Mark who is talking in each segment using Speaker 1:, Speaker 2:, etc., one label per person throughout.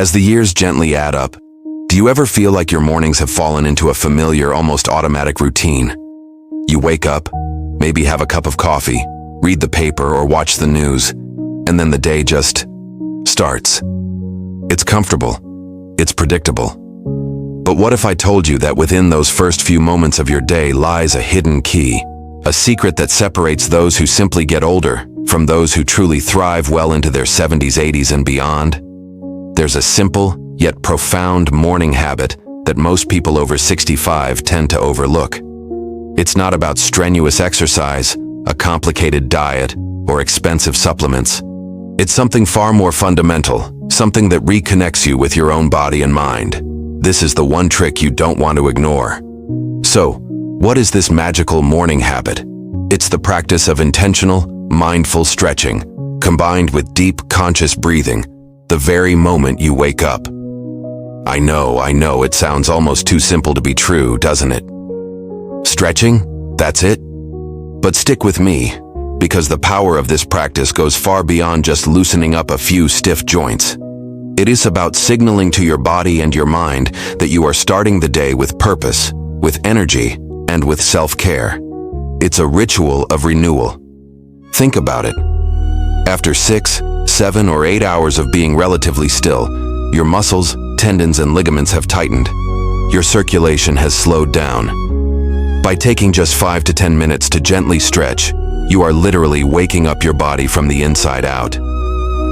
Speaker 1: As the years gently add up, do you ever feel like your mornings have fallen into a familiar, almost automatic routine? You wake up, maybe have a cup of coffee, read the paper or watch the news, and then the day just starts. It's comfortable. It's predictable. But what if I told you that within those first few moments of your day lies a hidden key, a secret that separates those who simply get older from those who truly thrive well into their 70s, 80s, and beyond? There's a simple yet profound morning habit that most people over 65 tend to overlook. It's not about strenuous exercise, a complicated diet, or expensive supplements. It's something far more fundamental, something that reconnects you with your own body and mind. This is the one trick you don't want to ignore. So, what is this magical morning habit? It's the practice of intentional, mindful stretching, combined with deep, conscious breathing, the very moment you wake up. I know, it sounds almost too simple to be true, doesn't it? Stretching? That's it? But stick with me, because the power of this practice goes far beyond just loosening up a few stiff joints. It is about signaling to your body and your mind that you are starting the day with purpose, with energy, and with self-care. It's a ritual of renewal. Think about it. After 6, 7, or 8 hours of being relatively still, your muscles, tendons, and ligaments have tightened. Your circulation has slowed down. By taking just 5 to 10 minutes to gently stretch, you are literally waking up your body from the inside out.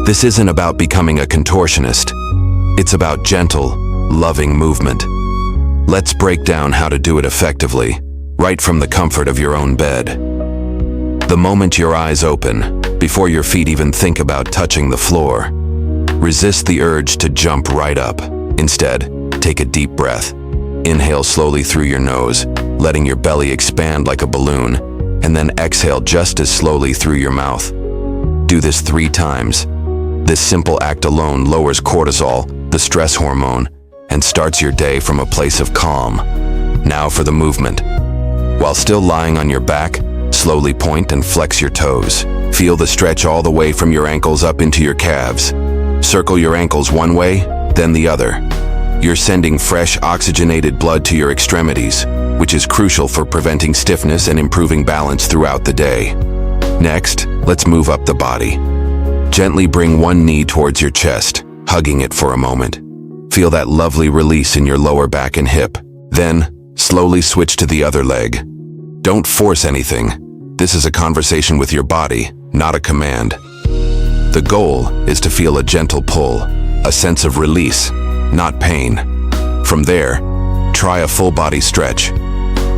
Speaker 1: This isn't about becoming a contortionist. It's about gentle, loving movement. Let's break down how to do it effectively, right from the comfort of your own bed. The moment your eyes open, before your feet even think about touching the floor, resist the urge to jump right up. Instead, take a deep breath. Inhale slowly through your nose, letting your belly expand like a balloon, and then exhale just as slowly through your mouth. Do this 3 times. This simple act alone lowers cortisol, the stress hormone, and starts your day from a place of calm. Now for the movement. While still lying on your back, slowly point and flex your toes. Feel the stretch all the way from your ankles up into your calves. Circle your ankles one way, then the other. You're sending fresh, oxygenated blood to your extremities, which is crucial for preventing stiffness and improving balance throughout the day. Next, let's move up the body. Gently bring one knee towards your chest, hugging it for a moment. Feel that lovely release in your lower back and hip. Then, slowly switch to the other leg. Don't force anything. This is a conversation with your body, not a command. The goal is to feel a gentle pull, a sense of release, not pain. From there, try a full body stretch.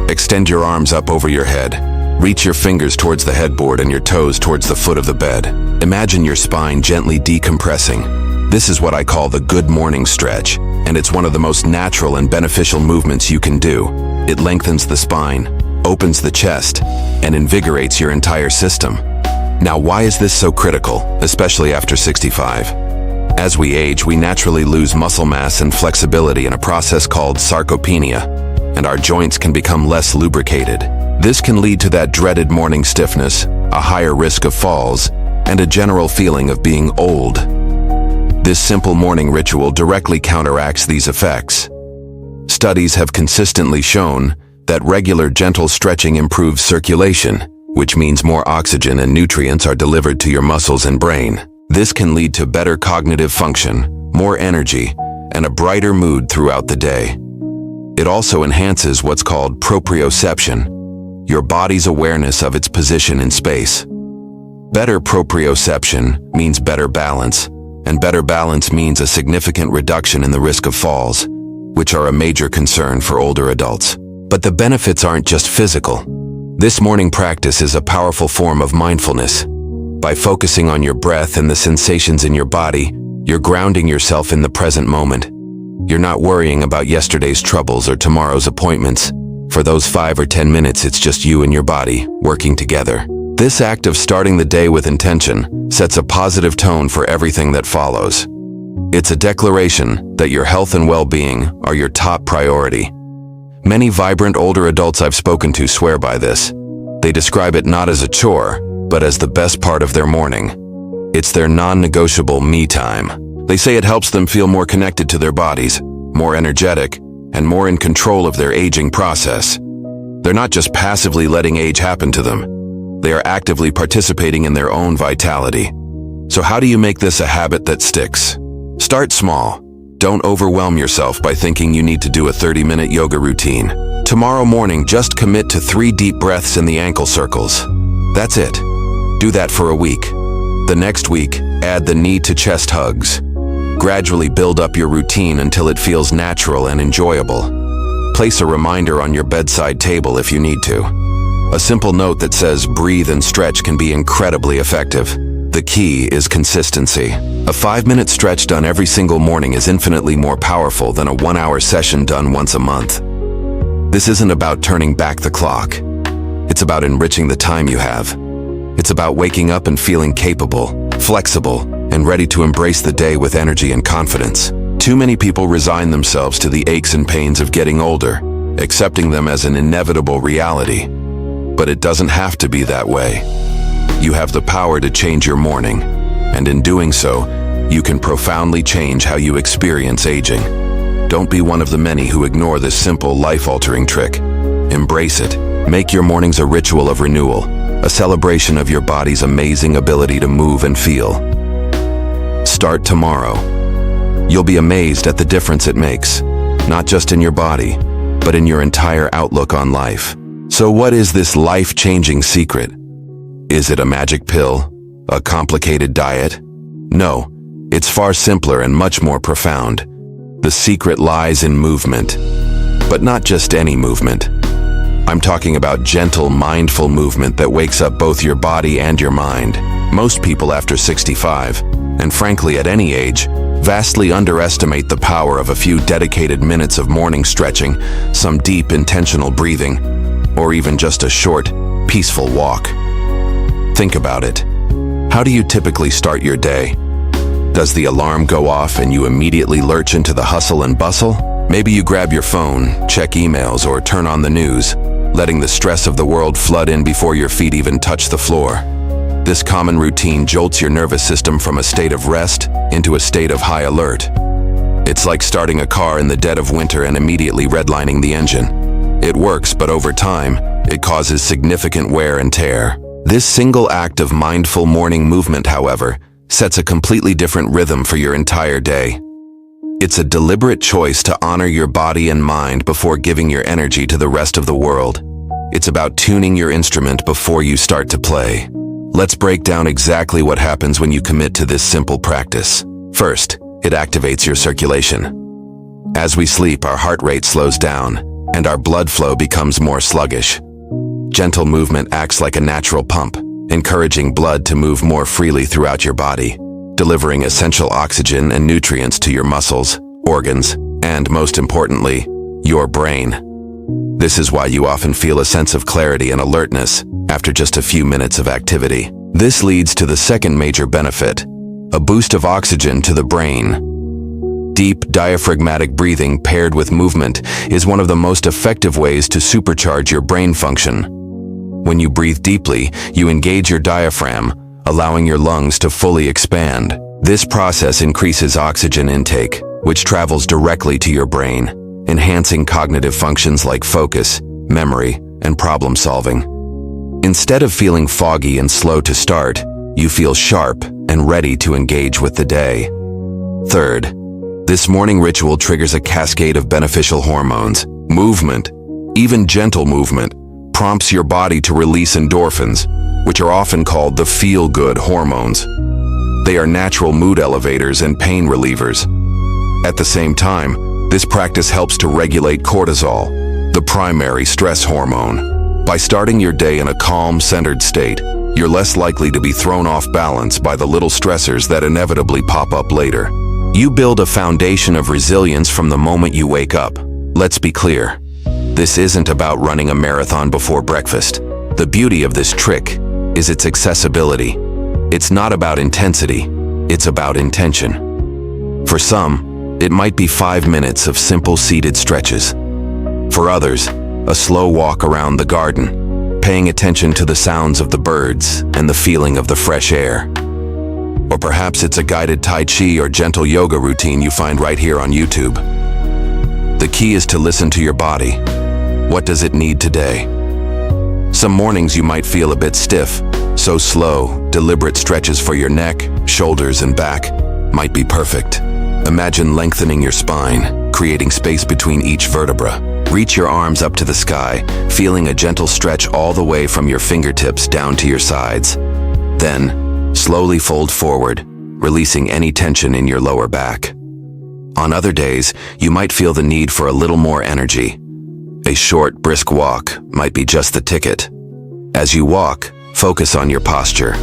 Speaker 1: Extend your arms up over your head. Reach your fingers towards the headboard and your toes towards the foot of the bed. Imagine your spine gently decompressing. This is what I call the good morning stretch, and it's one of the most natural and beneficial movements you can do. It lengthens the spine, opens the chest, and invigorates your entire system. Now, why is this so critical, especially after 65? As we age, we naturally lose muscle mass and flexibility in a process called sarcopenia, and our joints can become less lubricated. This can lead to that dreaded morning stiffness, a higher risk of falls, and a general feeling of being old. This simple morning ritual directly counteracts these effects. Studies have consistently shown that regular gentle stretching improves circulation, which means more oxygen and nutrients are delivered to your muscles and brain. This can lead to better cognitive function, more energy, and a brighter mood throughout the day. It also enhances what's called proprioception, your body's awareness of its position in space. Better proprioception means better balance, and better balance means a significant reduction in the risk of falls, which are a major concern for older adults. But the benefits aren't just physical. This morning practice is a powerful form of mindfulness. By focusing on your breath and the sensations in your body, you're grounding yourself in the present moment. You're not worrying about yesterday's troubles or tomorrow's appointments. For those 5 or 10 minutes, it's just you and your body working together. This act of starting the day with intention sets a positive tone for everything that follows. It's a declaration that your health and well-being are your top priority. Many vibrant older adults I've spoken to swear by this. They describe it not as a chore, but as the best part of their morning. It's their non-negotiable me time. They say it helps them feel more connected to their bodies, more energetic, and more in control of their aging process. They're not just passively letting age happen to them. They are actively participating in their own vitality. So how do you make this a habit that sticks? Start small. Don't overwhelm yourself by thinking you need to do a 30-minute yoga routine. Tomorrow morning, just commit to 3 deep breaths in the ankle circles. That's it. Do that for a week. The next week, add the knee to chest hugs. Gradually build up your routine until it feels natural and enjoyable. Place a reminder on your bedside table if you need to. A simple note that says breathe and stretch can be incredibly effective. The key is consistency. A 5-minute stretch done every single morning is infinitely more powerful than a 1-hour session done once a month. This isn't about turning back the clock. It's about enriching the time you have. It's about waking up and feeling capable, flexible, and ready to embrace the day with energy and confidence. Too many people resign themselves to the aches and pains of getting older, accepting them as an inevitable reality. But it doesn't have to be that way. You have the power to change your morning, and in doing so, you can profoundly change how you experience aging. Don't be one of the many who ignore this simple, life-altering trick. Embrace it. Make your mornings a ritual of renewal, a celebration of your body's amazing ability to move and feel. Start tomorrow. You'll be amazed at the difference it makes, not just in your body, but in your entire outlook on life. So what is this life-changing secret? Is it a magic pill? A complicated diet? No, it's far simpler and much more profound. The secret lies in movement, but not just any movement. I'm talking about gentle, mindful movement that wakes up both your body and your mind. Most people after 65, and frankly at any age, vastly underestimate the power of a few dedicated minutes of morning stretching, some deep, intentional breathing, or even just a short, peaceful walk. Think about it. How do you typically start your day? Does the alarm go off and you immediately lurch into the hustle and bustle? Maybe you grab your phone, check emails, or turn on the news, letting the stress of the world flood in before your feet even touch the floor. This common routine jolts your nervous system from a state of rest into a state of high alert. It's like starting a car in the dead of winter and immediately redlining the engine. It works, but over time, it causes significant wear and tear. This single act of mindful morning movement, however, sets a completely different rhythm for your entire day. It's a deliberate choice to honor your body and mind before giving your energy to the rest of the world. It's about tuning your instrument before you start to play. Let's break down exactly what happens when you commit to this simple practice. First, it activates your circulation. As we sleep, our heart rate slows down, and our blood flow becomes more sluggish. Gentle movement acts like a natural pump, encouraging blood to move more freely throughout your body, delivering essential oxygen and nutrients to your muscles, organs, and most importantly, your brain. This is why you often feel a sense of clarity and alertness after just a few minutes of activity. This leads to the second major benefit, a boost of oxygen to the brain. Deep, diaphragmatic breathing paired with movement is one of the most effective ways to supercharge your brain function. When you breathe deeply, you engage your diaphragm, allowing your lungs to fully expand. This process increases oxygen intake, which travels directly to your brain, enhancing cognitive functions like focus, memory, and problem solving. Instead of feeling foggy and slow to start, you feel sharp and ready to engage with the day. Third, this morning ritual triggers a cascade of beneficial hormones. Movement, even gentle movement, prompts your body to release endorphins, which are often called the feel-good hormones. They are natural mood elevators and pain relievers. At the same time, this practice helps to regulate cortisol, the primary stress hormone. By starting your day in a calm, centered state, you're less likely to be thrown off balance by the little stressors that inevitably pop up later. You build a foundation of resilience from the moment you wake up. Let's be clear. This isn't about running a marathon before breakfast. The beauty of this trick is its accessibility. It's not about intensity, it's about intention. For some, it might be 5 minutes of simple seated stretches. For others, a slow walk around the garden, paying attention to the sounds of the birds and the feeling of the fresh air. Or perhaps it's a guided Tai Chi or gentle yoga routine you find right here on YouTube. The key is to listen to your body. What does it need today? Some mornings you might feel a bit stiff, so slow, deliberate stretches for your neck, shoulders, and back might be perfect. Imagine lengthening your spine, creating space between each vertebra. Reach your arms up to the sky, feeling a gentle stretch all the way from your fingertips down to your sides. Then, slowly fold forward, releasing any tension in your lower back. On other days, you might feel the need for a little more energy. A short, brisk walk might be just the ticket. As you walk, focus on your posture.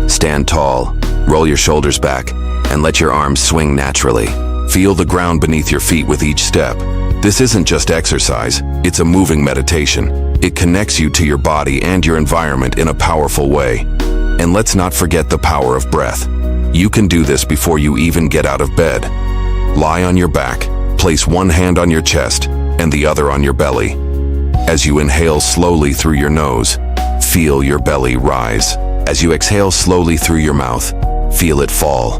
Speaker 1: Stand tall, roll your shoulders back, and let your arms swing naturally. Feel the ground beneath your feet with each step. This isn't just exercise, it's a moving meditation. It connects you to your body and your environment in a powerful way. And let's not forget the power of breath. You can do this before you even get out of bed. Lie on your back, place one hand on your chest and the other on your belly. As you inhale slowly through your nose, feel your belly rise. As you exhale slowly through your mouth, feel it fall.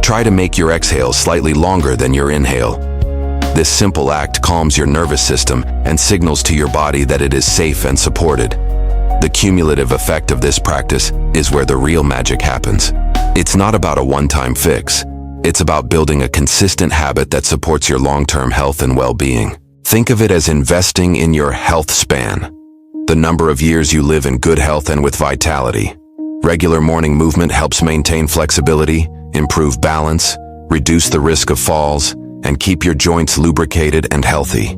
Speaker 1: Try to make your exhale slightly longer than your inhale. This simple act calms your nervous system and signals to your body that it is safe and supported. The cumulative effect of this practice is where the real magic happens. It's not about a one-time fix. It's about building a consistent habit that supports your long-term health and well-being. Think of it as investing in your health span, the number of years you live in good health and with vitality. Regular morning movement helps maintain flexibility, improve balance, reduce the risk of falls, and keep your joints lubricated and healthy.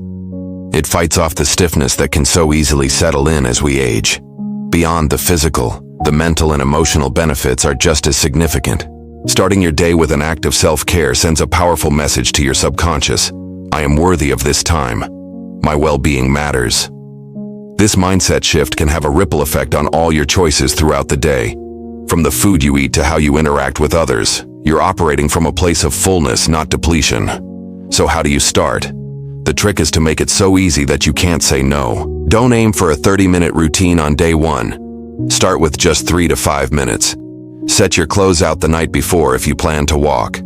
Speaker 1: It fights off the stiffness that can so easily settle in as we age. Beyond the physical, the mental and emotional benefits are just as significant. Starting your day with an act of self-care sends a powerful message to your subconscious. I am worthy of this time. My well-being matters. This mindset shift can have a ripple effect on all your choices throughout the day. From the food you eat to how you interact with others, you're operating from a place of fullness, not depletion. So how do you start? The trick is to make it so easy that you can't say no. Don't aim for a 30-minute routine on day one. Start with just 3 to 5 minutes. Set your clothes out the night before if you plan to walk.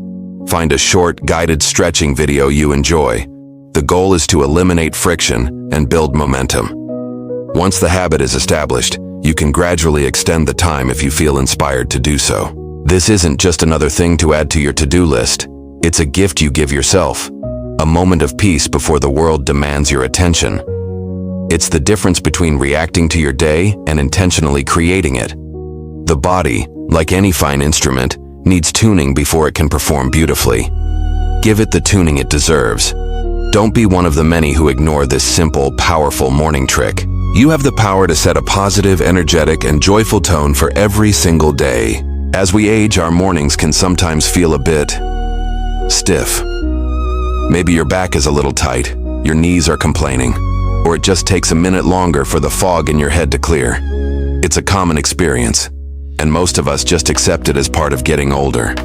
Speaker 1: Find a short, guided stretching video you enjoy. The goal is to eliminate friction and build momentum. Once the habit is established, you can gradually extend the time if you feel inspired to do so. This isn't just another thing to add to your to-do list. It's a gift you give yourself. A moment of peace before the world demands your attention. It's the difference between reacting to your day and intentionally creating it. The body, like any fine instrument, needs tuning before it can perform beautifully. Give it the tuning it deserves. Don't be one of the many who ignore this simple, powerful morning trick. You have the power to set a positive, energetic, and joyful tone for every single day. As we age, our mornings can sometimes feel a bit stiff. Maybe your back is a little tight, your knees are complaining, or it just takes a minute longer for the fog in your head to clear. It's a common experience, and most of us just accept it as part of getting older.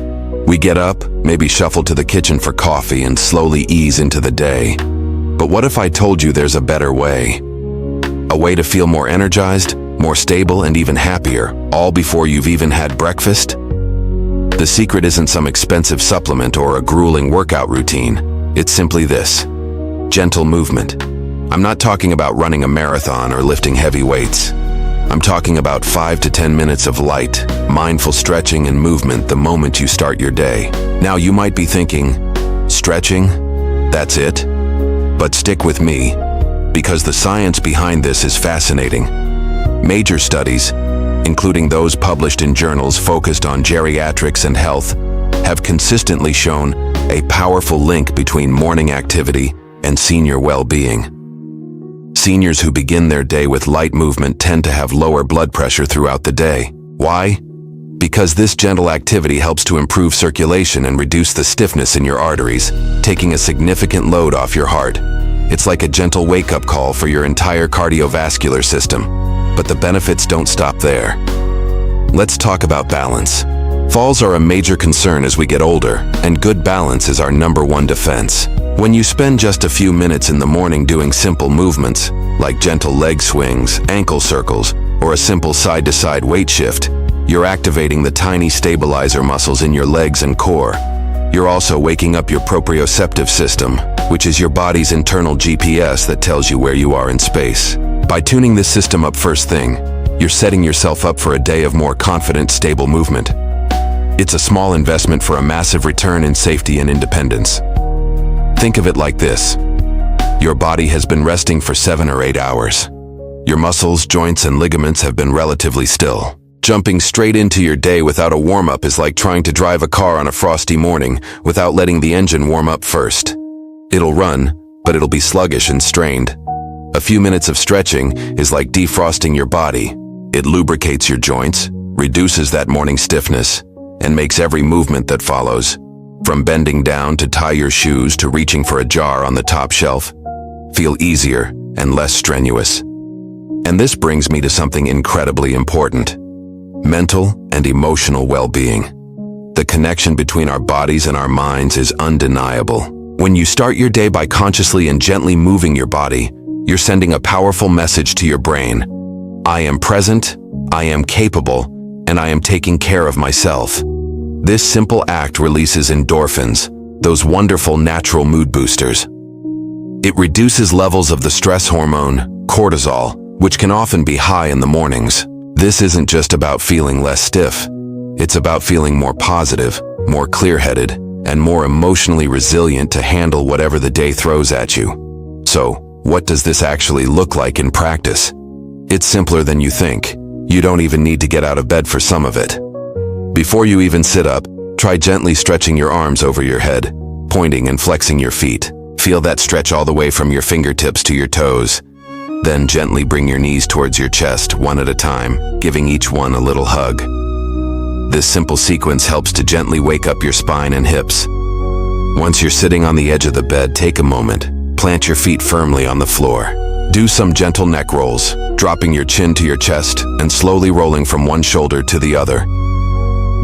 Speaker 1: We get up, maybe shuffle to the kitchen for coffee, and slowly ease into the day. But what if I told you there's a better way? A way to feel more energized, more stable, and even happier, all before you've even had breakfast? The secret isn't some expensive supplement or a grueling workout routine. It's simply this: gentle movement. I'm not talking about running a marathon or lifting heavy weights. I'm talking about 5 to 10 minutes of light, mindful stretching and movement the moment you start your day. Now you might be thinking, stretching? That's it? But stick with me, because the science behind this is fascinating. Major studies, including those published in journals focused on geriatrics and health, have consistently shown a powerful link between morning activity and senior well-being. Seniors who begin their day with light movement tend to have lower blood pressure throughout the day. Why? Because this gentle activity helps to improve circulation and reduce the stiffness in your arteries, taking a significant load off your heart. It's like a gentle wake-up call for your entire cardiovascular system. But the benefits don't stop there. Let's talk about balance. Falls are a major concern as we get older, and good balance is our #1 defense. When you spend just a few minutes in the morning doing simple movements, like gentle leg swings, ankle circles, or a simple side-to-side weight shift, You're activating the tiny stabilizer muscles in your legs and core. You're also waking up your proprioceptive system, which is your body's internal GPS that tells you where you are in space. By tuning this system up first thing, you're setting yourself up for a day of more confident, stable movement. It's a small investment for a massive return in safety and independence. Think of it like this. Your body has been resting for 7 or 8 hours. Your muscles, joints, and ligaments have been relatively still. Jumping straight into your day without a warm-up is like trying to drive a car on a frosty morning without letting the engine warm up first. It'll run, but it'll be sluggish and strained. A few minutes of stretching is like defrosting your body. It lubricates your joints, reduces that morning stiffness, and makes every movement that follows, from bending down to tie your shoes to reaching for a jar on the top shelf, feel easier and less strenuous. And this brings me to something incredibly important: mental and emotional well-being. The connection between our bodies and our minds is undeniable. When you start your day by consciously and gently moving your body, you're sending a powerful message to your brain. I am present, I am capable, and I am taking care of myself. This simple act releases endorphins, those wonderful natural mood boosters. It reduces levels of the stress hormone, cortisol, which can often be high in the mornings. This isn't just about feeling less stiff. It's about feeling more positive, more clear-headed, and more emotionally resilient to handle whatever the day throws at you. So, what does this actually look like in practice? It's simpler than you think. You don't even need to get out of bed for some of it. Before you even sit up, try gently stretching your arms over your head, pointing and flexing your feet. Feel that stretch all the way from your fingertips to your toes. Then gently bring your knees towards your chest, one at a time, giving each one a little hug. This simple sequence helps to gently wake up your spine and hips. Once you're sitting on the edge of the bed, take a moment, plant your feet firmly on the floor. Do some gentle neck rolls, dropping your chin to your chest and slowly rolling from one shoulder to the other.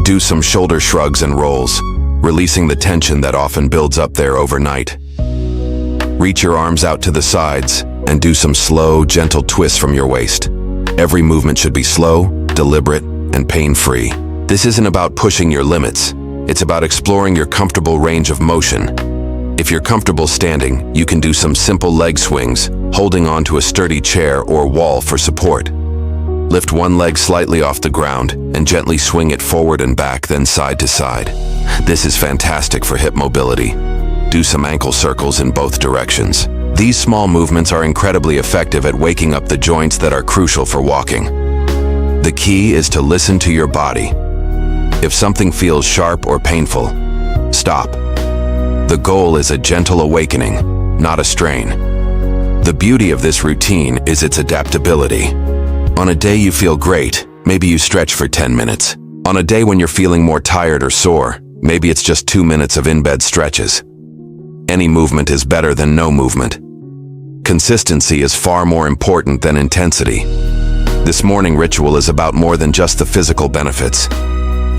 Speaker 1: Do some shoulder shrugs and rolls, releasing the tension that often builds up there overnight. Reach your arms out to the sides and do some slow, gentle twists from your waist. Every movement should be slow, deliberate, and pain-free. This isn't about pushing your limits. It's about exploring your comfortable range of motion. If you're comfortable standing, you can do some simple leg swings, holding onto a sturdy chair or wall for support. Lift one leg slightly off the ground and gently swing it forward and back, then side to side. This is fantastic for hip mobility. Do some ankle circles in both directions. These small movements are incredibly effective at waking up the joints that are crucial for walking. The key is to listen to your body. If something feels sharp or painful, stop. The goal is a gentle awakening, not a strain. The beauty of this routine is its adaptability. On a day you feel great, maybe you stretch for 10 minutes. On a day when you're feeling more tired or sore, maybe it's just 2 minutes of in-bed stretches. Any movement is better than no movement. Consistency is far more important than intensity. This morning ritual is about more than just the physical benefits.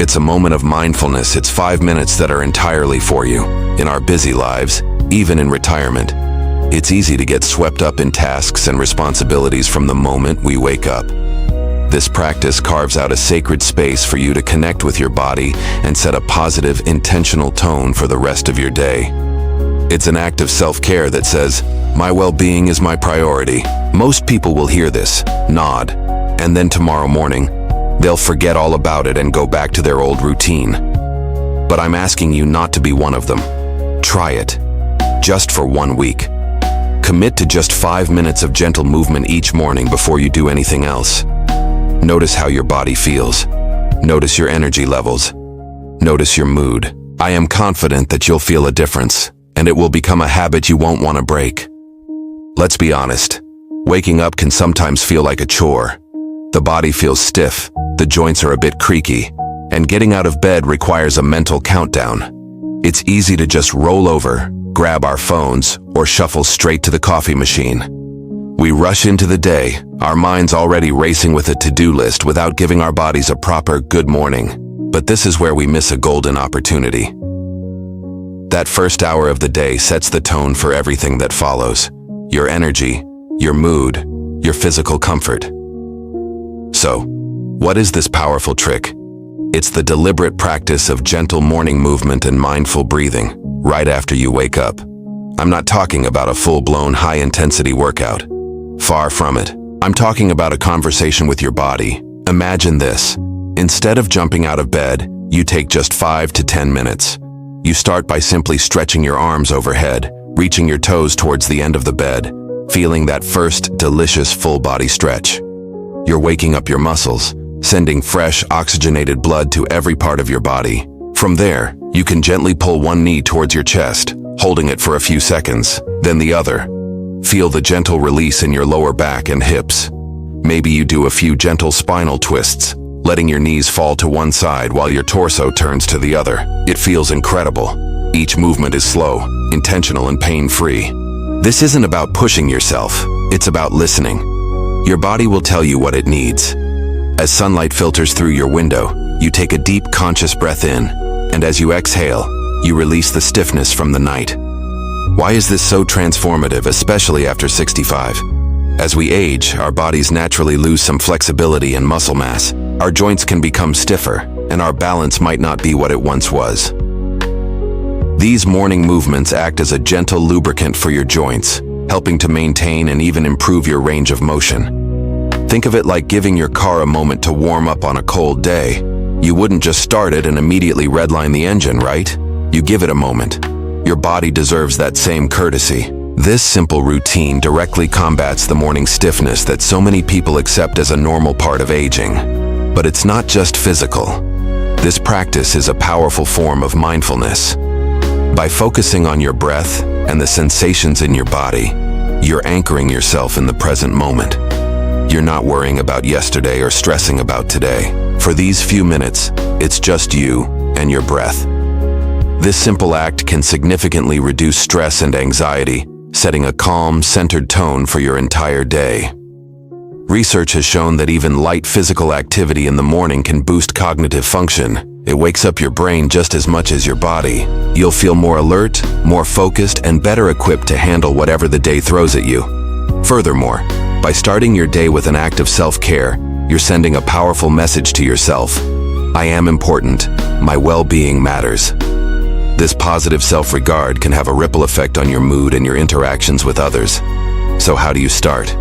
Speaker 1: It's a moment of mindfulness. It's 5 minutes that are entirely for you. In our busy lives, even in retirement, it's easy to get swept up in tasks and responsibilities from the moment we wake up. This practice carves out a sacred space for you to connect with your body and set a positive, intentional tone for the rest of your day. It's an act of self-care that says, my well-being is my priority. Most people will hear this, nod, and then tomorrow morning, they'll forget all about it and go back to their old routine. But I'm asking you not to be one of them. Try it, just for 1 week. Commit to just 5 minutes of gentle movement each morning before you do anything else. Notice how your body feels. Notice your energy levels. Notice your mood. I am confident that you'll feel a difference, and it will become a habit you won't want to break. Let's be honest. Waking up can sometimes feel like a chore. The body feels stiff, the joints are a bit creaky, and getting out of bed requires a mental countdown. It's easy to just roll over, grab our phones, or shuffle straight to the coffee machine. We rush into the day, our minds already racing with a to-do list without giving our bodies a proper good morning. But this is where we miss a golden opportunity. That first hour of the day sets the tone for everything that follows. Your energy, your mood, your physical comfort. So, What is this powerful trick? It's the deliberate practice of gentle morning movement and mindful breathing right after you wake up. I'm not talking about a full-blown high-intensity workout. Far from it. I'm talking about a conversation with your body. Imagine this. Instead of jumping out of bed, you take just 5 to 10 minutes. You start by simply stretching your arms overhead, reaching your toes towards the end of the bed, feeling that first delicious full-body stretch. You're waking up your muscles, sending fresh, oxygenated blood to every part of your body. From there, you can gently pull one knee towards your chest, holding it for a few seconds, then the other. Feel the gentle release in your lower back and hips. Maybe you do a few gentle spinal twists, letting your knees fall to one side while your torso turns to the other. It feels incredible. Each movement is slow, intentional, and pain-free. This isn't about pushing yourself, it's about listening. Your body will tell you what it needs. As sunlight filters through your window, you take a deep, conscious breath in, and as you exhale, you release the stiffness from the night. Why is this so transformative, especially after 65? As we age, our bodies naturally lose some flexibility and muscle mass. Our joints can become stiffer, and our balance might not be what it once was. These morning movements act as a gentle lubricant for your joints, helping to maintain and even improve your range of motion. Think of it like giving your car a moment to warm up on a cold day. You wouldn't just start it and immediately redline the engine, right? You give it a moment. Your body deserves that same courtesy. This simple routine directly combats the morning stiffness that so many people accept as a normal part of aging. But it's not just physical. This practice is a powerful form of mindfulness. By focusing on your breath and the sensations in your body, you're anchoring yourself in the present moment. You're not worrying about yesterday or stressing about today. For these few minutes, it's just you and your breath. This simple act can significantly reduce stress and anxiety, setting a calm, centered tone for your entire day. Research has shown that even light physical activity in the morning can boost cognitive function. It wakes up your brain just as much as your body. You'll feel more alert, more focused, and better equipped to handle whatever the day throws at you. Furthermore, by starting your day with an act of self-care, you're sending a powerful message to yourself. I am important. My well-being matters. This positive self-regard can have a ripple effect on your mood and your interactions with others. So how do you start?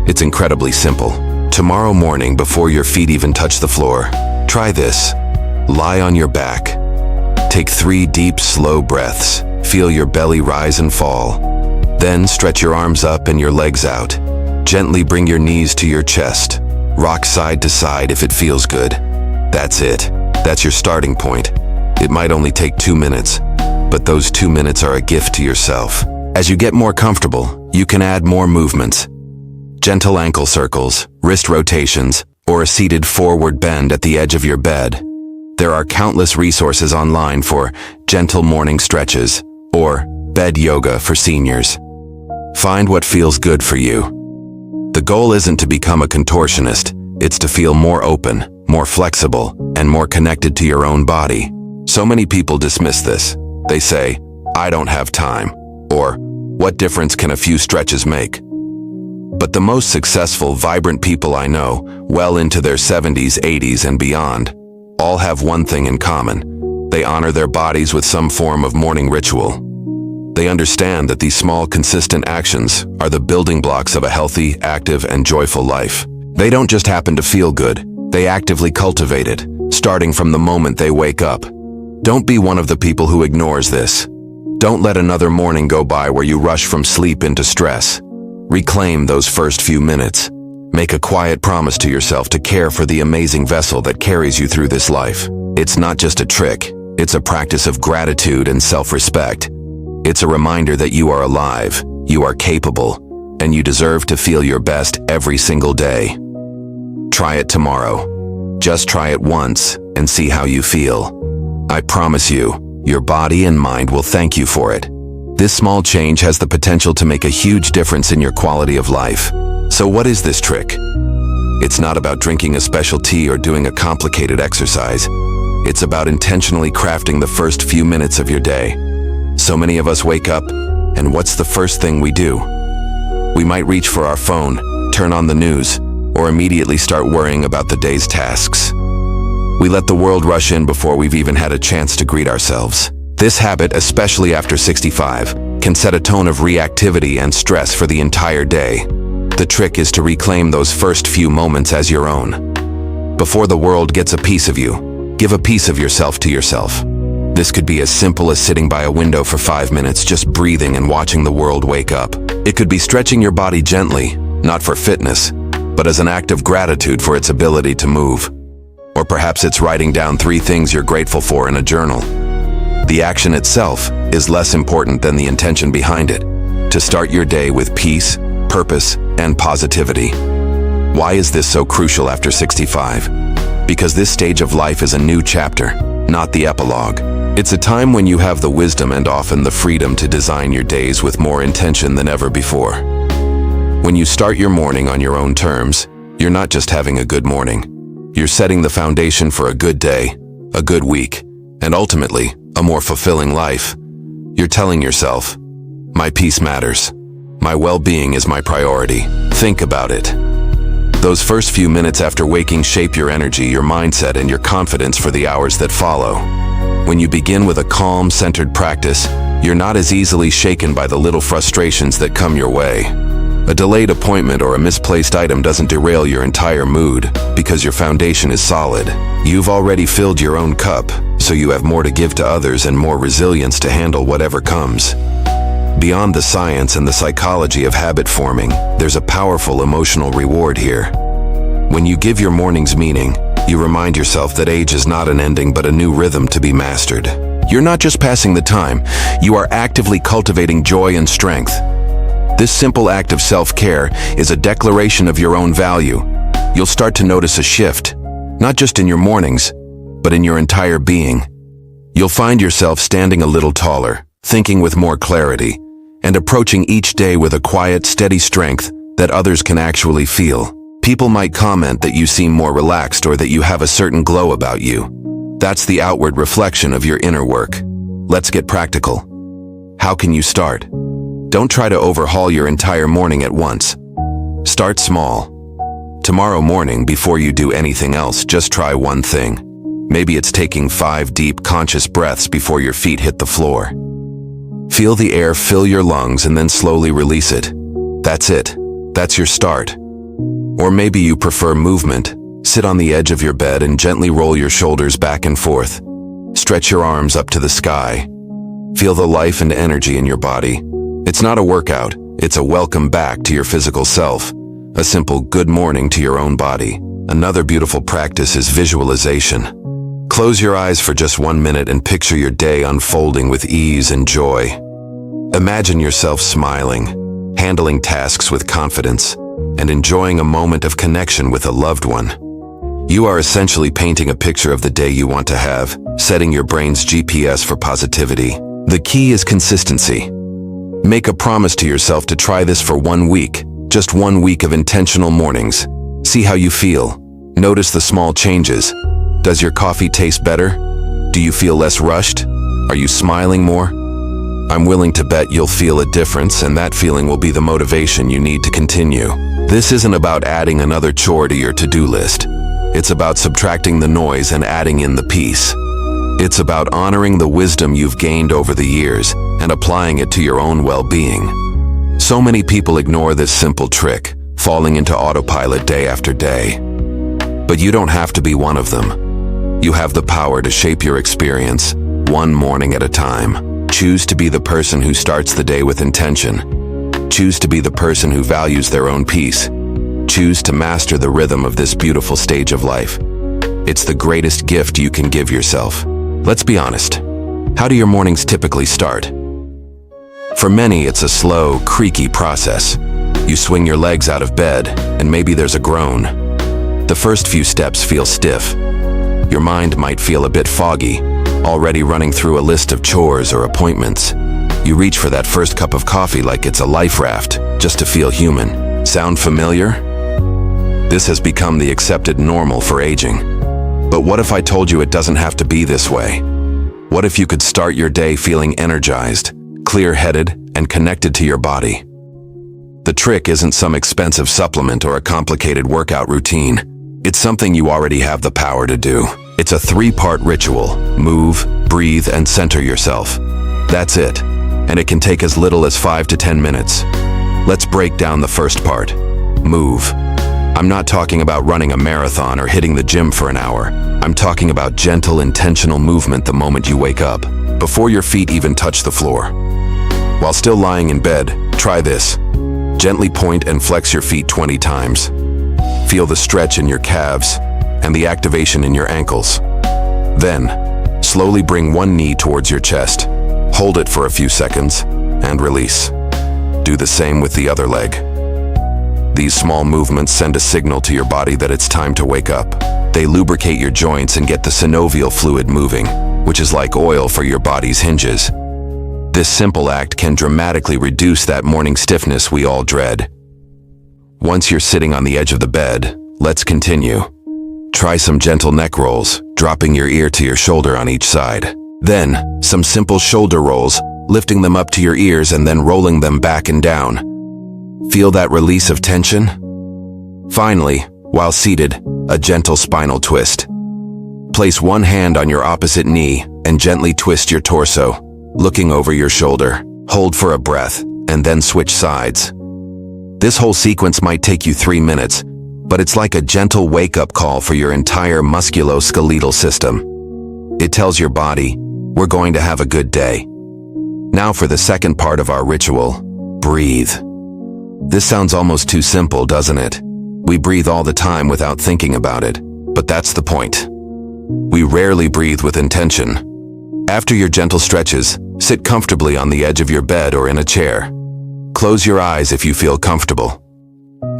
Speaker 1: It's incredibly simple. Tomorrow morning, before your feet even touch the floor, try this. Lie on your back. Take 3 deep, slow breaths. Feel your belly rise and fall. Then stretch your arms up and your legs out. Gently bring your knees to your chest. Rock side to side if it feels good. That's it. That's your starting point. It might only take 2 minutes, but those 2 minutes are a gift to yourself. As you get more comfortable, you can add more movements. Gentle ankle circles, wrist rotations, or a seated forward bend at the edge of your bed. There are countless resources online for gentle morning stretches or bed yoga for seniors. Find what feels good for you. The goal isn't to become a contortionist, it's to feel more open, more flexible, and more connected to your own body. So many people dismiss this. They say, I don't have time, or what difference can a few stretches make? But the most successful, vibrant people I know, well into their 70s, 80s, and beyond, all have one thing in common. They honor their bodies with some form of morning ritual. They understand that these small, consistent actions are the building blocks of a healthy, active, and joyful life. They don't just happen to feel good, they actively cultivate it, starting from the moment they wake up. Don't be one of the people who ignores this. Don't let another morning go by where you rush from sleep into stress. Reclaim those first few minutes. Make a quiet promise to yourself to care for the amazing vessel that carries you through this life. It's not just a trick, it's a practice of gratitude and self-respect. It's a reminder that you are alive, you are capable, and you deserve to feel your best every single day. Try it tomorrow. Just try it once and see how you feel. I promise you, your body and mind will thank you for it. This small change has the potential to make a huge difference in your quality of life. So what is this trick? It's not about drinking a special tea or doing a complicated exercise. It's about intentionally crafting the first few minutes of your day. So many of us wake up, and what's the first thing we do? We might reach for our phone, turn on the news, or immediately start worrying about the day's tasks. We let the world rush in before we've even had a chance to greet ourselves. This habit, especially after 65, can set a tone of reactivity and stress for the entire day. The trick is to reclaim those first few moments as your own. Before the world gets a piece of you, give a piece of yourself to yourself. This could be as simple as sitting by a window for 5 minutes, just breathing and watching the world wake up. It could be stretching your body gently, not for fitness, but as an act of gratitude for its ability to move. Or perhaps it's writing down 3 things you're grateful for in a journal. The action itself is less important than the intention behind it, to start your day with peace, purpose, and positivity. Why is this so crucial after 65? Because this stage of life is a new chapter, not the epilogue. It's a time when you have the wisdom and often the freedom to design your days with more intention than ever before. When you start your morning on your own terms, you're not just having a good morning. You're setting the foundation for a good day, a good week, and ultimately, a more fulfilling life. You're telling yourself, my peace matters. My well-being is my priority. Think about it. Those first few minutes after waking shape your energy, your mindset, and your confidence for the hours that follow. When you begin with a calm, centered practice, you're not as easily shaken by the little frustrations that come your way. A delayed appointment or a misplaced item doesn't derail your entire mood because your foundation is solid. You've already filled your own cup, so you have more to give to others and more resilience to handle whatever comes. Beyond the science and the psychology of habit forming, there's a powerful emotional reward here. When you give your mornings meaning, you remind yourself that age is not an ending but a new rhythm to be mastered. You're not just passing the time, you are actively cultivating joy and strength. This simple act of self-care is a declaration of your own value. You'll start to notice a shift, not just in your mornings, but in your entire being. You'll find yourself standing a little taller, thinking with more clarity, and approaching each day with a quiet, steady strength that others can actually feel. People might comment that you seem more relaxed or that you have a certain glow about you. That's the outward reflection of your inner work. Let's get practical. How can you start? Don't try to overhaul your entire morning at once. Start small. Tomorrow morning, before you do anything else, just try one thing. Maybe it's taking 5 deep, conscious breaths before your feet hit the floor. Feel the air fill your lungs and then slowly release it. That's it. That's your start. Or maybe you prefer movement. Sit on the edge of your bed and gently roll your shoulders back and forth. Stretch your arms up to the sky. Feel the life and energy in your body. It's not a workout, it's a welcome back to your physical self. A simple good morning to your own body. Another beautiful practice is visualization. Close your eyes for just 1 minute and picture your day unfolding with ease and joy. Imagine yourself smiling, handling tasks with confidence, and enjoying a moment of connection with a loved one. You are essentially painting a picture of the day you want to have, setting your brain's GPS for positivity. The key is consistency. Make a promise to yourself to try this for 1 week, just 1 week of intentional mornings. See how you feel. Notice the small changes. Does your coffee taste better? Do you feel less rushed? Are you smiling more? I'm willing to bet you'll feel a difference, and that feeling will be the motivation you need to continue. This isn't about adding another chore to your to-do list. It's about subtracting the noise and adding in the peace. It's about honoring the wisdom you've gained over the years and applying it to your own well-being. So many people ignore this simple trick, falling into autopilot day after day. But you don't have to be one of them. You have the power to shape your experience, one morning at a time. Choose to be the person who starts the day with intention. Choose to be the person who values their own peace. Choose to master the rhythm of this beautiful stage of life. It's the greatest gift you can give yourself. Let's be honest. How do your mornings typically start? For many, it's a slow, creaky process. You swing your legs out of bed, and maybe there's a groan. The first few steps feel stiff. Your mind might feel a bit foggy, already running through a list of chores or appointments. You reach for that first cup of coffee like it's a life raft, just to feel human. Sound familiar? This has become the accepted normal for aging. But what if I told you it doesn't have to be this way? What if you could start your day feeling energized, clear-headed, and connected to your body? The trick isn't some expensive supplement or a complicated workout routine. It's something you already have the power to do. It's a 3-part ritual: move, breathe, and center yourself. That's it, and it can take as little as 5 to 10 minutes. Let's break down the first part: move. I'm not talking about running a marathon or hitting the gym for an hour. I'm talking about gentle, intentional movement the moment you wake up, before your feet even touch the floor. While still lying in bed, try this. Gently point and flex your feet 20 times. Feel the stretch in your calves and the activation in your ankles. Then, slowly bring one knee towards your chest. Hold it for a few seconds and release. Do the same with the other leg. These small movements send a signal to your body that it's time to wake up. They lubricate your joints and get the synovial fluid moving, which is like oil for your body's hinges. This simple act can dramatically reduce that morning stiffness we all dread. Once you're sitting on the edge of the bed, let's continue. Try some gentle neck rolls, dropping your ear to your shoulder on each side. Then, some simple shoulder rolls, lifting them up to your ears and then rolling them back and down. Feel that release of tension? Finally, while seated, a gentle spinal twist. Place one hand on your opposite knee and gently twist your torso, looking over your shoulder. Hold for a breath, and then switch sides. This whole sequence might take you 3 minutes, but it's like a gentle wake-up call for your entire musculoskeletal system. It tells your body, we're going to have a good day. Now for the second part of our ritual, breathe. This sounds almost too simple, doesn't it? We breathe all the time without thinking about it, but that's the point. We rarely breathe with intention. After your gentle stretches, sit comfortably on the edge of your bed or in a chair. Close your eyes if you feel comfortable.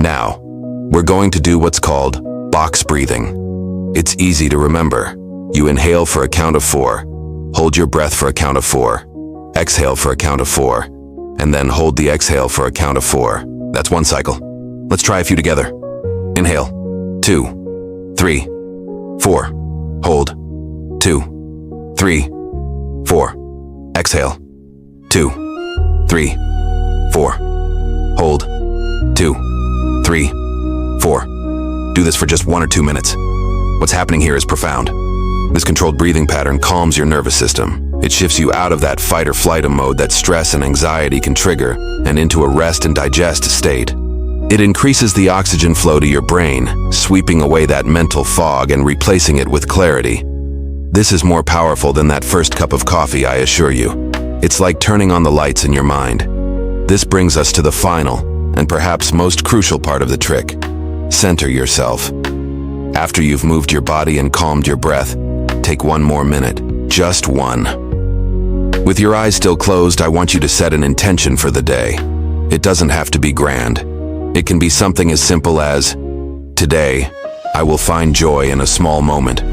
Speaker 1: Now, we're going to do what's called box breathing. It's easy to remember. You inhale for a count of 4, hold your breath for a count of 4, exhale for a count of 4, and then hold the exhale for a count of 4. That's one cycle. Let's try a few together. Inhale, 2, 3, 4. Hold, 2, 3, 4. Exhale, 2, 3, 4. Hold, 2, 3, 4. Do this for just 1 or 2 minutes. What's happening here is profound. This controlled breathing pattern calms your nervous system. It shifts you out of that fight or flight mode that stress and anxiety can trigger and into a rest and digest state. It increases the oxygen flow to your brain, sweeping away that mental fog and replacing it with clarity. This is more powerful than that first cup of coffee, I assure you. It's like turning on the lights in your mind. This brings us to the final, and perhaps most crucial part of the trick. Center yourself. After you've moved your body and calmed your breath, take 1 more minute. Just 1. With your eyes still closed, I want you to set an intention for the day. It doesn't have to be grand. It can be something as simple as, today, I will find joy in a small moment.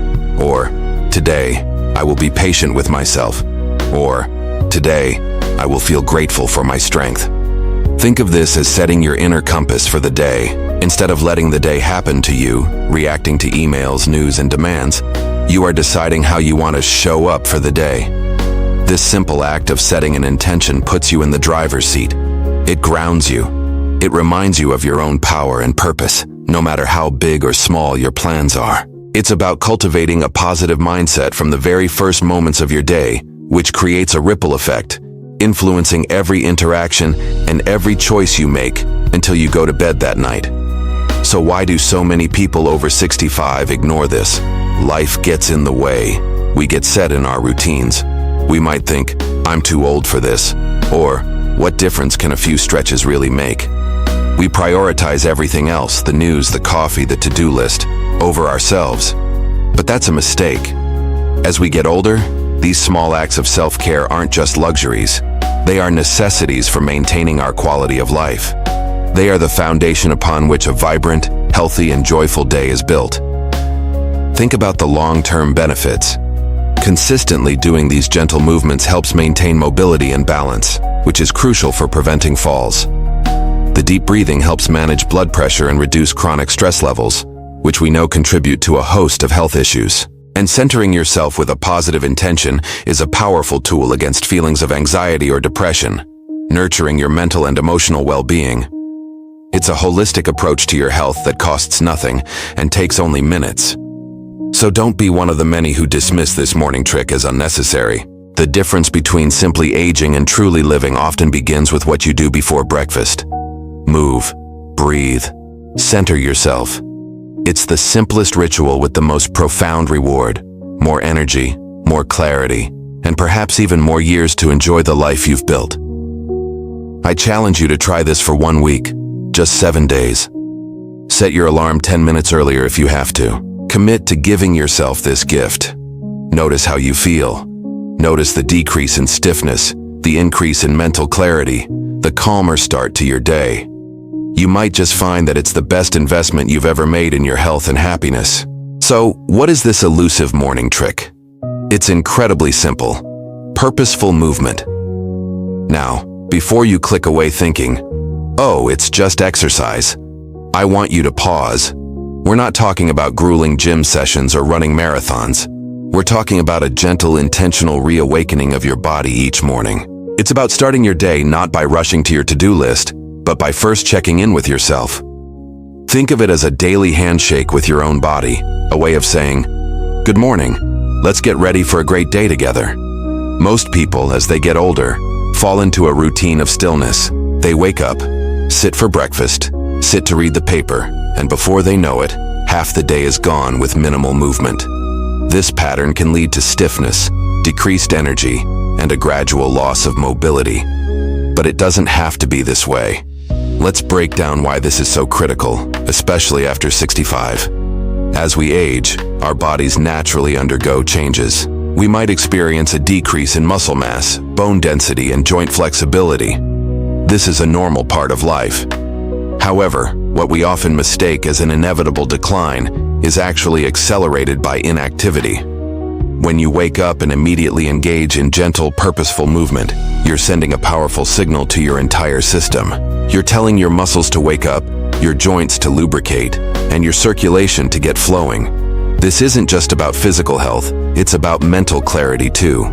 Speaker 1: Or, today, I will be patient with myself. Or, today, I will feel grateful for my strength. Think of this as setting your inner compass for the day. Instead of letting the day happen to you, reacting to emails, news, and demands, you are deciding how you want to show up for the day. This simple act of setting an intention puts you in the driver's seat. It grounds you. It reminds you of your own power and purpose, no matter how big or small your plans are. It's about cultivating a positive mindset from the very first moments of your day, which creates a ripple effect, influencing every interaction and every choice you make until you go to bed that night. So why do so many people over 65 ignore this? Life gets in the way. We get set in our routines. We might think, I'm too old for this, or what difference can a few stretches really make? We prioritize everything else, the news, the coffee, the to-do list, over ourselves. But that's a mistake. As we get older, these small acts of self-care aren't just luxuries. They are necessities for maintaining our quality of life. They are the foundation upon which a vibrant, healthy, and joyful day is built. Think about the long-term benefits. Consistently doing these gentle movements helps maintain mobility and balance, which is crucial for preventing falls. The deep breathing helps manage blood pressure and reduce chronic stress levels, which we know contribute to a host of health issues. And centering yourself with a positive intention is a powerful tool against feelings of anxiety or depression, nurturing your mental and emotional well-being. It's a holistic approach to your health that costs nothing and takes only minutes. So don't be one of the many who dismiss this morning trick as unnecessary. The difference between simply aging and truly living often begins with what you do before breakfast. Move, breathe, center yourself. It's the simplest ritual with the most profound reward. More energy, more clarity, and perhaps even more years to enjoy the life you've built. I challenge you to try this for 1 week, just 7 days. Set your alarm 10 minutes earlier if you have to. Commit to giving yourself this gift. Notice how you feel. Notice the decrease in stiffness, the increase in mental clarity, the calmer start to your day. You might just find that it's the best investment you've ever made in your health and happiness. So, what is this elusive morning trick? It's incredibly simple. Purposeful movement. Now, before you click away thinking, "Oh, it's just exercise," I want you to pause. We're not talking about grueling gym sessions or running marathons. We're talking about a gentle, intentional reawakening of your body each morning. It's about starting your day not by rushing to your to-do list, but by first checking in with yourself. Think of it as a daily handshake with your own body, a way of saying, "Good morning, let's get ready for a great day together." Most people, as they get older, fall into a routine of stillness. They wake up, sit for breakfast, sit to read the paper, and before they know it, half the day is gone with minimal movement. This pattern can lead to stiffness, decreased energy, and a gradual loss of mobility. But it doesn't have to be this way. Let's break down why this is so critical, especially after 65. As we age, our bodies naturally undergo changes. We might experience a decrease in muscle mass, bone density, and joint flexibility. This is a normal part of life. However, what we often mistake as an inevitable decline is actually accelerated by inactivity. When you wake up and immediately engage in gentle, purposeful movement, you're sending a powerful signal to your entire system. You're telling your muscles to wake up, your joints to lubricate, and your circulation to get flowing. This isn't just about physical health, it's about mental clarity too.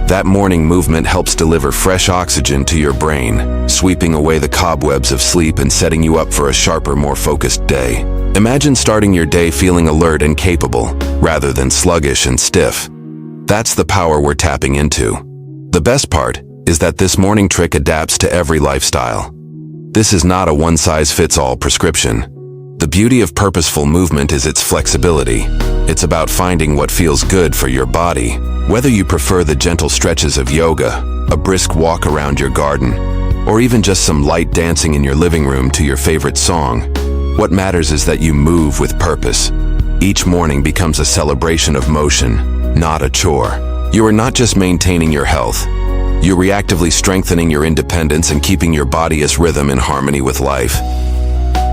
Speaker 1: That morning movement helps deliver fresh oxygen to your brain, sweeping away the cobwebs of sleep and setting you up for a sharper, more focused day. Imagine starting your day feeling alert and capable, rather than sluggish and stiff. That's the power we're tapping into. The best part is that this morning trick adapts to every lifestyle. This is not a one-size-fits-all prescription. The beauty of purposeful movement is its flexibility. It's about finding what feels good for your body. Whether you prefer the gentle stretches of yoga, a brisk walk around your garden, or even just some light dancing in your living room to your favorite song, what matters is that you move with purpose. Each morning becomes a celebration of motion, not a chore. You are not just maintaining your health. You're reactively strengthening your independence and keeping your body's rhythm in harmony with life.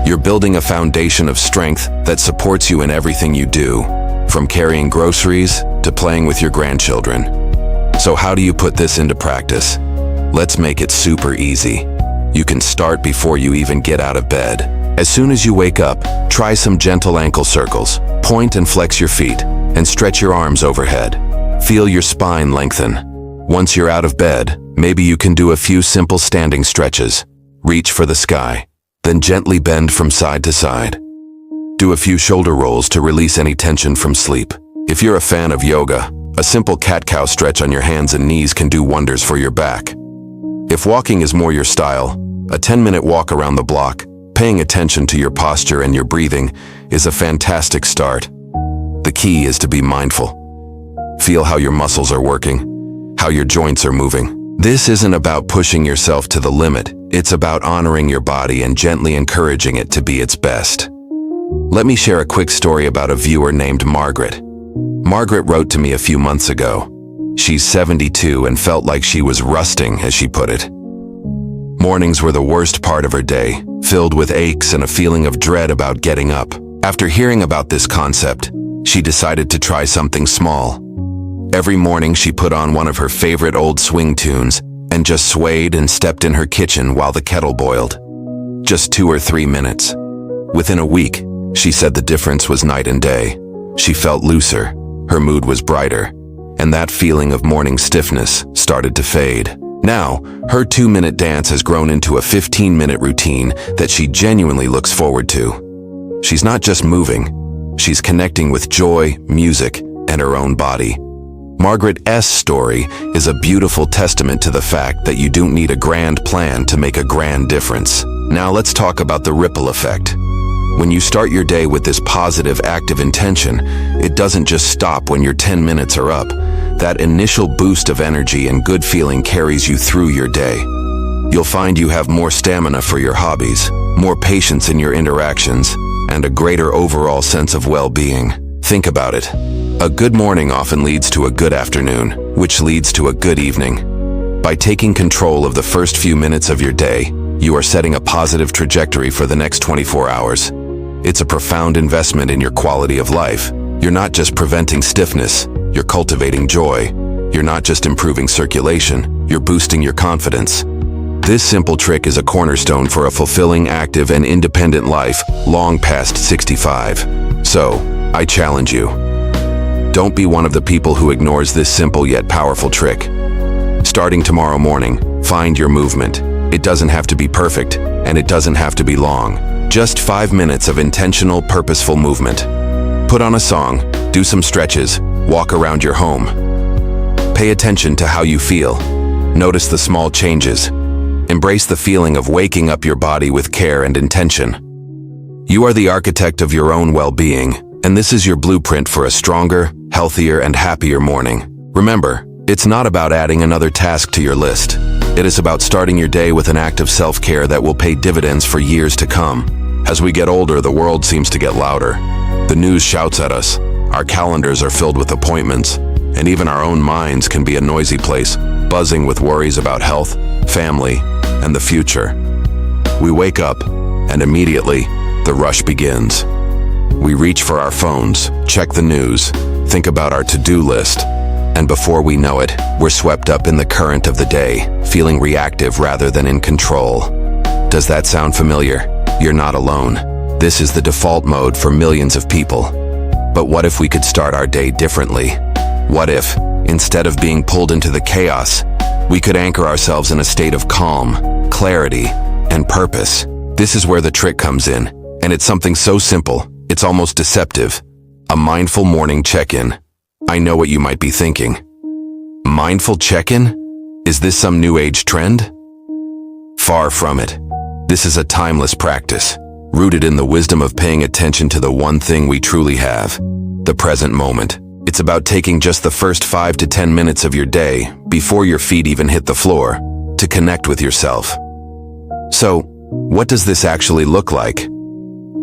Speaker 1: You're building a foundation of strength that supports you in everything you do, from carrying groceries to playing with your grandchildren. So how do you put this into practice? Let's make it super easy. You can start before you even get out of bed. As soon as you wake up, try some gentle ankle circles. Point and flex your feet, and stretch your arms overhead. Feel your spine lengthen. Once you're out of bed, maybe you can do a few simple standing stretches. Reach for the sky, then gently bend from side to side. Do a few shoulder rolls to release any tension from sleep. If you're a fan of yoga, a simple cat-cow stretch on your hands and knees can do wonders for your back. If walking is more your style, a 10-minute walk around the block, paying attention to your posture and your breathing, is a fantastic start. The key is to be mindful. Feel how your muscles are working, how your joints are moving. This isn't about pushing yourself to the limit. It's about honoring your body and gently encouraging it to be its best. Let me share a quick story about a viewer named Margaret. Margaret wrote to me a few months ago. She's 72 and felt like she was rusting, as she put it. Mornings were the worst part of her day, filled with aches and a feeling of dread about getting up. After hearing about this concept, she decided to try something small. Every morning she put on one of her favorite old swing tunes and just swayed and stepped in her kitchen while the kettle boiled. Just 2 or 3 minutes. Within a week, she said the difference was night and day. She felt looser, her mood was brighter, and that feeling of morning stiffness started to fade. Now, her 2-minute dance has grown into a 15-minute routine that she genuinely looks forward to. She's not just moving, she's connecting with joy, music, and her own body. Margaret S.'s story is a beautiful testament to the fact that you don't need a grand plan to make a grand difference. Now let's talk about the ripple effect. When you start your day with this positive, active intention, it doesn't just stop when your 10 minutes are up. That initial boost of energy and good feeling carries you through your day. You'll find you have more stamina for your hobbies, more patience in your interactions, and a greater overall sense of well-being. Think about it. A good morning often leads to a good afternoon, which leads to a good evening. By taking control of the first few minutes of your day, you are setting a positive trajectory for the next 24 hours. It's a profound investment in your quality of life. You're not just preventing stiffness, you're cultivating joy. You're not just improving circulation, you're boosting your confidence. This simple trick is a cornerstone for a fulfilling, active, and independent life long past 65. So, I challenge you. Don't be one of the people who ignores this simple yet powerful trick. Starting tomorrow morning, find your movement. It doesn't have to be perfect, and it doesn't have to be long. Just 5 minutes of intentional, purposeful movement. Put on a song, do some stretches, walk around your home. Pay attention to how you feel. Notice the small changes. Embrace the feeling of waking up your body with care and intention. You are the architect of your own well-being, and this is your blueprint for a stronger, healthier, and happier morning. Remember, it's not about adding another task to your list. It is about starting your day with an act of self-care that will pay dividends for years to come. As we get older, the world seems to get louder. The news shouts at us, our calendars are filled with appointments, and even our own minds can be a noisy place, buzzing with worries about health, family, and the future. We wake up, and immediately, the rush begins. We reach for our phones, check the news, think about our to-do list, and before we know it, we're swept up in the current of the day, feeling reactive rather than in control. Does that sound familiar? You're not alone. This is the default mode for millions of people. But what if we could start our day differently? What if, instead of being pulled into the chaos, we could anchor ourselves in a state of calm, clarity, and purpose? This is where the trick comes in, and it's something so simple, it's almost deceptive. A mindful morning check-in. I know what you might be thinking. Mindful check-in? Is this some new age trend? Far from it. This is a timeless practice, rooted in the wisdom of paying attention to the one thing we truly have, the present moment. It's about taking just the first 5 to 10 minutes of your day, before your feet even hit the floor, to connect with yourself. So, what does this actually look like?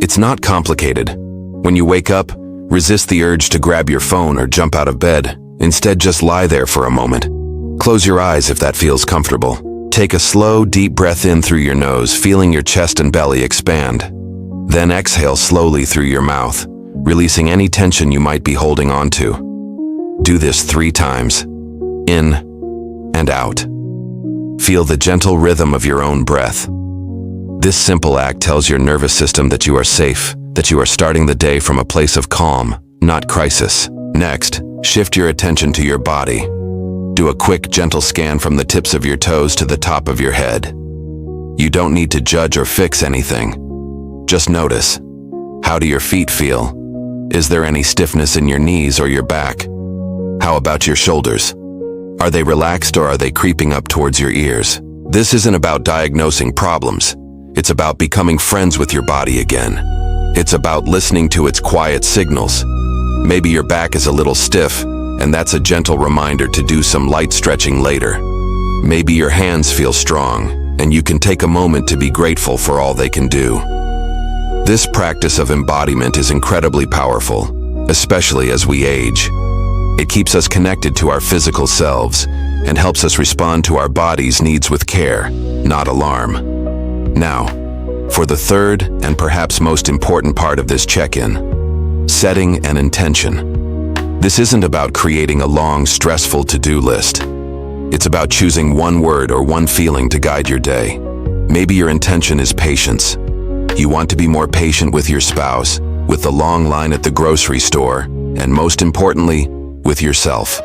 Speaker 1: It's not complicated. When you wake up, resist the urge to grab your phone or jump out of bed. Instead, just lie there for a moment. Close your eyes if that feels comfortable. Take a slow, deep breath in through your nose, feeling your chest and belly expand. Then exhale slowly through your mouth, releasing any tension you might be holding on to. Do this 3 times, in and out. Feel the gentle rhythm of your own breath. This simple act tells your nervous system that you are safe, that you are starting the day from a place of calm, not crisis. Next, shift your attention to your body. Do a quick, gentle scan from the tips of your toes to the top of your head. You don't need to judge or fix anything. Just notice. How do your feet feel? Is there any stiffness in your knees or your back? How about your shoulders? Are they relaxed or are they creeping up towards your ears? This isn't about diagnosing problems. It's about becoming friends with your body again. It's about listening to its quiet signals. Maybe your back is a little stiff, and that's a gentle reminder to do some light stretching later. Maybe your hands feel strong, and you can take a moment to be grateful for all they can do. This practice of embodiment is incredibly powerful, especially as we age. It keeps us connected to our physical selves and helps us respond to our body's needs with care, not alarm. Now, for the third and perhaps most important part of this check-in, setting an intention. This isn't about creating a long, stressful to-do list. It's about choosing one word or one feeling to guide your day. Maybe your intention is patience. You want to be more patient with your spouse, with the long line at the grocery store, and most importantly, with yourself.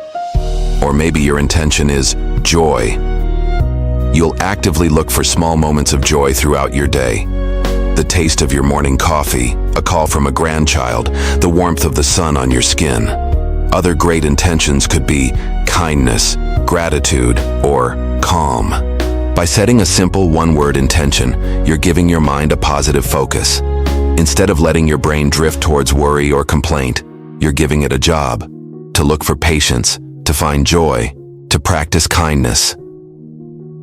Speaker 1: Or maybe your intention is joy. You'll actively look for small moments of joy throughout your day. The taste of your morning coffee, a call from a grandchild, the warmth of the sun on your skin. Other great intentions could be kindness, gratitude, or calm. By setting a simple one-word intention, you're giving your mind a positive focus. Instead of letting your brain drift towards worry or complaint, you're giving it a job: to look for patience, to find joy, to practice kindness.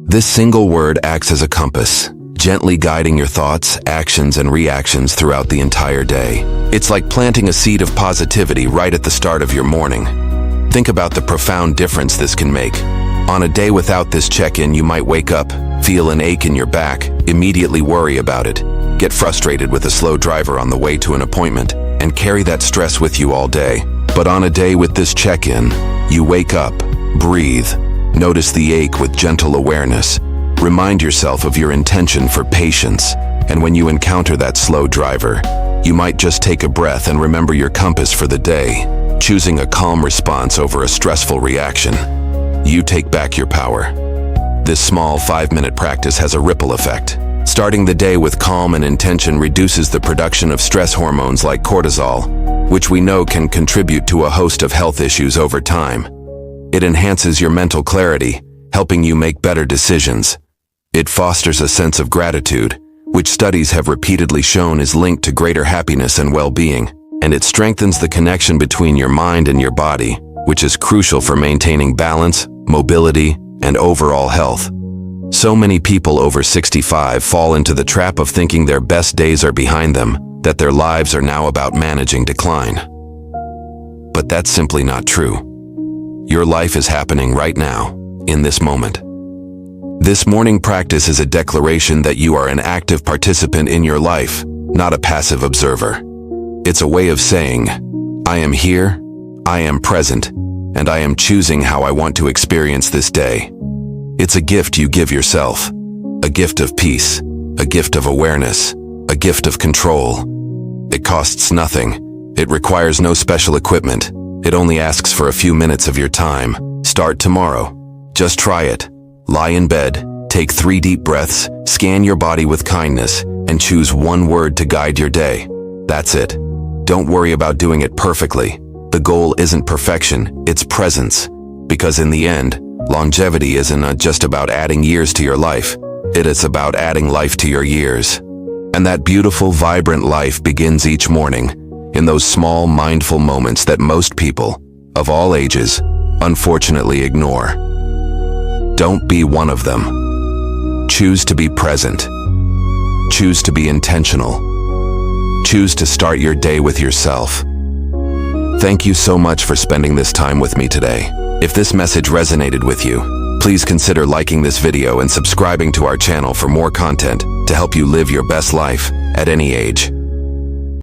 Speaker 1: This single word acts as a compass, gently guiding your thoughts, actions, and reactions throughout the entire day. It's like planting a seed of positivity right at the start of your morning. Think about the profound difference this can make. On a day without this check-in, you might wake up, feel an ache in your back, immediately worry about it, get frustrated with a slow driver on the way to an appointment, and carry that stress with you all day. But on a day with this check-in, you wake up, breathe, notice the ache with gentle awareness. Remind yourself of your intention for patience, and when you encounter that slow driver, you might just take a breath and remember your compass for the day, choosing a calm response over a stressful reaction. You take back your power. This small 5-minute practice has a ripple effect. Starting the day with calm and intention reduces the production of stress hormones like cortisol, which we know can contribute to a host of health issues over time. It enhances your mental clarity, helping you make better decisions. It fosters a sense of gratitude, which studies have repeatedly shown is linked to greater happiness and well-being. And it strengthens the connection between your mind and your body, which is crucial for maintaining balance, mobility, and overall health. So many people over 65 fall into the trap of thinking their best days are behind them, that their lives are now about managing decline. But that's simply not true. Your life is happening right now, in this moment. This morning practice is a declaration that you are an active participant in your life, not a passive observer. It's a way of saying, I am here, I am present, and I am choosing how I want to experience this day. It's a gift you give yourself, a gift of peace, a gift of awareness, a gift of control. It costs nothing. It requires no special equipment. It only asks for a few minutes of your time. Start tomorrow. Just try it. Lie in bed, take 3 deep breaths, scan your body with kindness, and choose one word to guide your day. That's it. Don't worry about doing it perfectly. The goal isn't perfection, it's presence. Because in the end, longevity isn't just about adding years to your life. It is about adding life to your years. And that beautiful, vibrant life begins each morning, in those small, mindful moments that most people, of all ages, unfortunately ignore. Don't be one of them. Choose to be present. Choose to be intentional. Choose to start your day with yourself. Thank you so much for spending this time with me today. If this message resonated with you, please consider liking this video and subscribing to our channel for more content to help you live your best life at any age.